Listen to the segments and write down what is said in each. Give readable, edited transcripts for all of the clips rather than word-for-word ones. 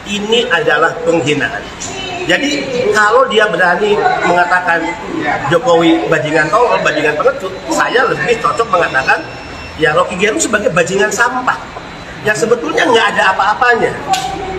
ini adalah penghinaan. Jadi kalau dia berani mengatakan Jokowi bajingan tolol, bajingan pengecut, saya lebih cocok mengatakan ya Rocky Gerung sebagai bajingan sampah yang sebetulnya nggak ada apa-apanya.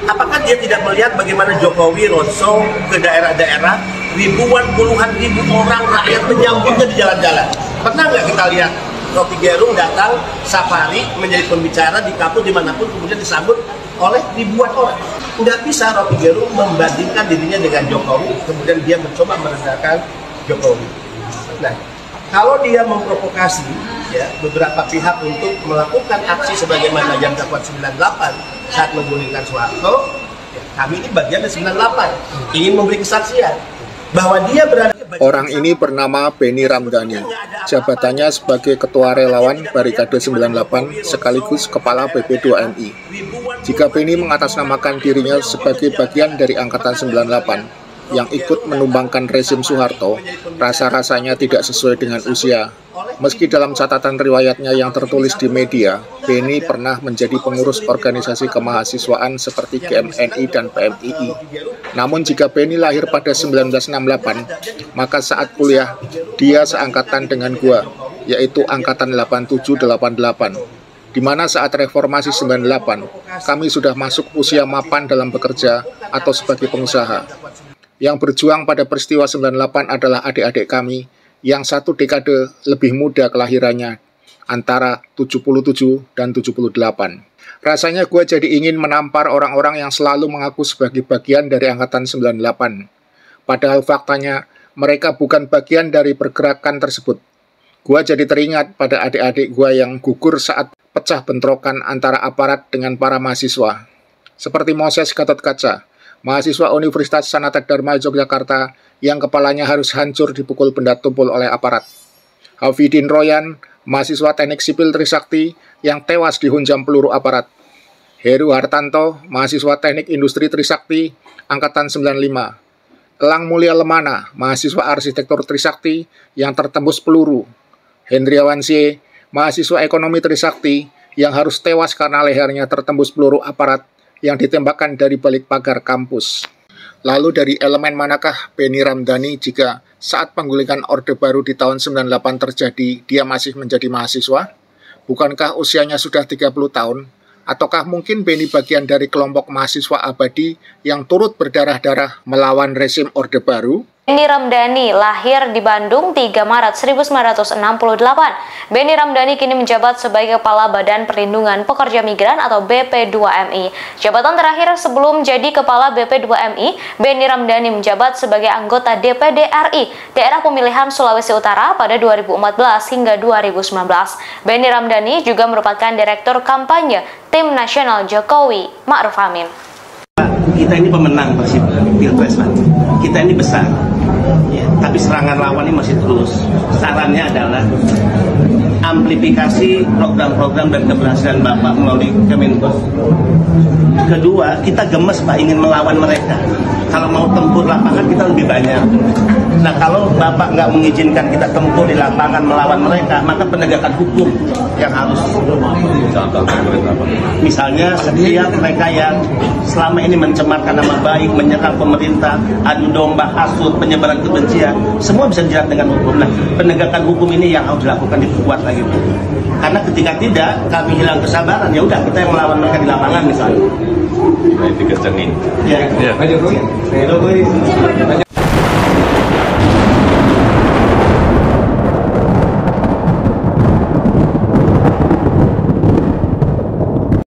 Apakah dia tidak melihat bagaimana Jokowi roadshow ke daerah-daerah, ribuan, puluhan ribu orang rakyat menyambutnya di jalan-jalan? Pernah nggak kita lihat Rocky Gerung datang safari menjadi pembicara di kampus dimanapun kemudian disambut oleh ribuan orang? Nggak bisa Rocky Gerung membandingkan dirinya dengan Jokowi, kemudian dia mencoba merendahkan Jokowi. Nah, kalau dia memprovokasi ya beberapa pihak untuk melakukan aksi sebagaimana yang dilakukan 98 saat menggulingkan Soeharto, ya, kami ini bagian dari 98 ingin memberi kesaksian bahwa dia berada. Orang ini bernama Benny Ramdhani, jabatannya sebagai Ketua Relawan Barikade 98 sekaligus Kepala BP2MI. Jika Benny mengatasnamakan dirinya sebagai bagian dari Angkatan 98 yang ikut menumbangkan rezim Soeharto, rasa-rasanya tidak sesuai dengan usia. Meski dalam catatan riwayatnya yang tertulis di media, Benny pernah menjadi pengurus organisasi kemahasiswaan seperti GMNI dan PMII. Namun jika Benny lahir pada 1968, maka saat kuliah, dia seangkatan dengan gua, yaitu Angkatan 8788. Di mana saat reformasi 98, kami sudah masuk usia mapan dalam bekerja atau sebagai pengusaha. Yang berjuang pada peristiwa 98 adalah adik-adik kami yang satu dekade lebih muda kelahirannya, antara 77 dan 78. Rasanya gue jadi ingin menampar orang-orang yang selalu mengaku sebagai bagian dari Angkatan 98. Padahal faktanya, mereka bukan bagian dari pergerakan tersebut. Gue jadi teringat pada adik-adik gue yang gugur saat pecah bentrokan antara aparat dengan para mahasiswa. Seperti Moses Gatotkaca, mahasiswa Universitas Sanata Dharma Yogyakarta yang kepalanya harus hancur dipukul benda tumpul oleh aparat. Hafidin Royan, mahasiswa Teknik Sipil Trisakti yang tewas dihunjam peluru aparat. Heru Hartanto, mahasiswa Teknik Industri Trisakti, Angkatan 95. Elang Mulia Lemana, mahasiswa Arsitektur Trisakti yang tertembus peluru. Hendriawan C, mahasiswa Ekonomi Trisakti yang harus tewas karena lehernya tertembus peluru aparat yang ditembakkan dari balik pagar kampus. Lalu dari elemen manakah Benny Ramdhani jika saat penggulingan Orde Baru di tahun 98 terjadi, dia masih menjadi mahasiswa? Bukankah usianya sudah 30 tahun? Ataukah mungkin Benny bagian dari kelompok mahasiswa abadi yang turut berdarah-darah melawan rezim Orde Baru? Benny Ramdhani lahir di Bandung 3 Maret 1968. Benny Ramdhani kini menjabat sebagai Kepala Badan Perlindungan Pekerja Migran atau BP2MI. Jabatan terakhir sebelum jadi Kepala BP2MI, Benny Ramdhani menjabat sebagai anggota DPD RI Daerah Pemilihan Sulawesi Utara pada 2014 hingga 2019. Benny Ramdhani juga merupakan Direktur Kampanye Tim Nasional Jokowi Ma'ruf Amin. Kita ini pemenang Pilpres, Pak. Kita ini besar, ya, tapi serangan lawan ini masih terus. Sarannya adalah amplifikasi program-program dan keberhasilan Bapak melalui Kemenko. Kedua, kita gemes, Pak, ingin melawan mereka. Kalau mau tempur lapangan kita lebih banyak. Nah, kalau Bapak nggak mengizinkan kita tempur di lapangan melawan mereka, maka penegakan hukum yang harus. Misalnya setiap mereka yang selama ini mencemarkan nama baik, menyerang pemerintah, adu domba, hasut, penyebaran kebencian, semua bisa dijerat dengan hukum. Nah, penegakan hukum ini yang harus dilakukan, diperkuat lagi. Karena ketika tidak, kami hilang kesabaran, ya udah kita yang melawan mereka di lapangan misalnya. Nah, itu kencengin. Ya.